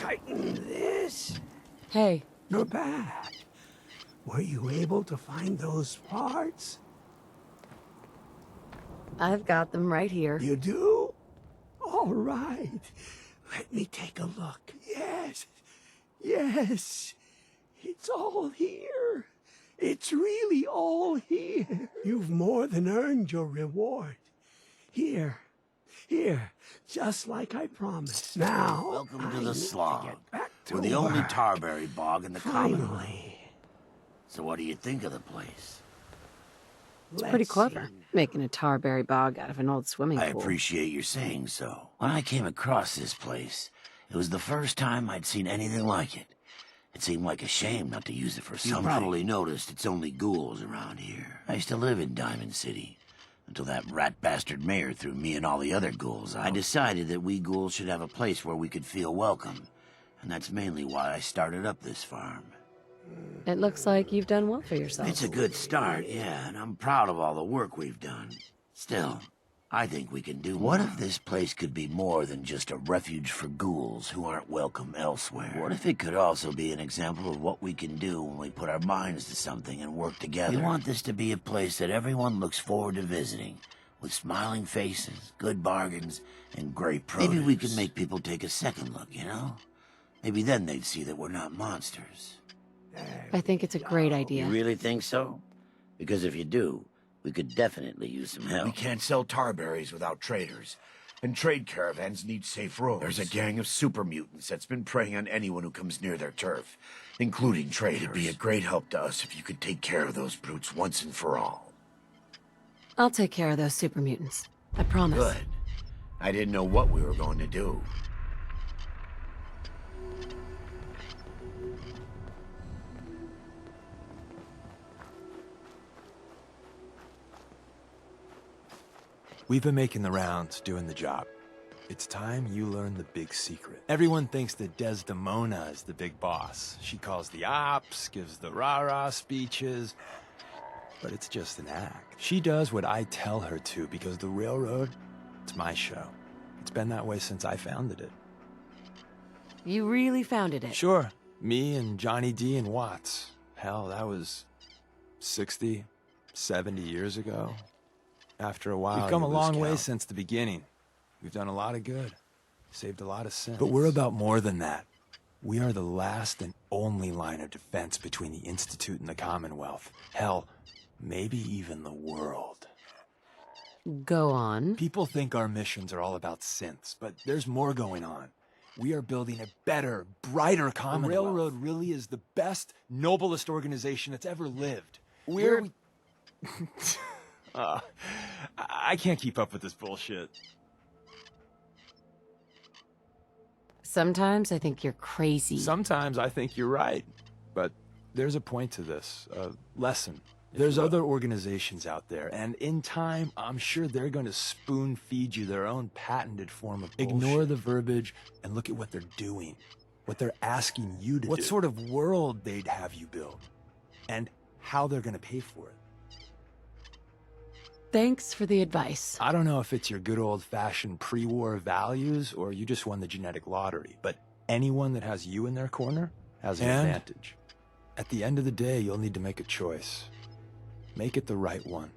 tighten this. Hey. Not bad. Were you able to find those parts? I've got them right here. You do? All right. Let me take a look. Yes. Yes. It's all here. It's really all here. You've more than earned your reward. Here. Here. Just like I promised. Now, Welcome to I the need Slog. to get back to We're the only work. tarberry bog in the Commonwealth. Finally. So what do you think of the place? It's pretty clever, making a tarberry bog out of an old swimming pool. I appreciate your saying so. When I came across this place, it was the first time I'd seen anything like it. It seemed like a shame not to use it for something. You probably noticed it's only ghouls around here. I used to live in Diamond City, until that rat bastard mayor threw me and all the other ghouls out. I decided that we ghouls should have a place where we could feel welcome, and that's mainly why I started up this farm. It looks like you've done well for yourself. It's a good start, yeah, and I'm proud of all the work we've done. Still, I think we can do more. What if this place could be more than just a refuge for ghouls who aren't welcome elsewhere? What if it could also be an example of what we can do when we put our minds to something and work together? We want this to be a place that everyone looks forward to visiting, with smiling faces, good bargains, and great produce. Maybe we can make people take a second look, you know? Maybe then they'd see that we're not monsters. I think it's a great idea. You really think so? Because if you do, we could definitely use some help. We can't sell tarberries without traders, and trade caravans need safe roads. There's a gang of super mutants that's been preying on anyone who comes near their turf, including traders. It'd be a great help to us if you could take care of those brutes once and for all. I'll take care of those super mutants. I promise. Good. I didn't know what we were going to do. We've been making the rounds, doing the job. It's time you learn the big secret. Everyone thinks that Desdemona is the big boss. She calls the ops, gives the rah-rah speeches, but it's just an act. She does what I tell her to because the railroad, it's my show. It's been that way since I founded it. You really founded it. Sure, me and Johnny D and Watts. Hell, that was 60, 70 years ago. After a while, we've come a long way since the beginning. We've done a lot of good, saved a lot of sin. But we're about more than that. We are the last and only line of defense between the Institute and the Commonwealth. Hell, maybe even the world. Go on. People think our missions are all about synths, but there's more going on. We are building a better, brighter Commonwealth. The Railroad really is the best, noblest organization that's ever lived. I can't keep up with this bullshit. Sometimes I think you're crazy. Sometimes I think you're right. But there's a point to this, a lesson. There's other organizations out there, and in time, I'm sure they're going to spoon-feed you their own patented form of bullshit. Ignore the verbiage and look at what they're doing, what they're asking you to do. What sort of world they'd have you build, and how they're going to pay for it. Thanks for the advice. I don't know if it's your good old-fashioned pre-war values or you just won the genetic lottery, but anyone that has you in their corner has an advantage. At the end of the day, you'll need to make a choice. Make it the right one.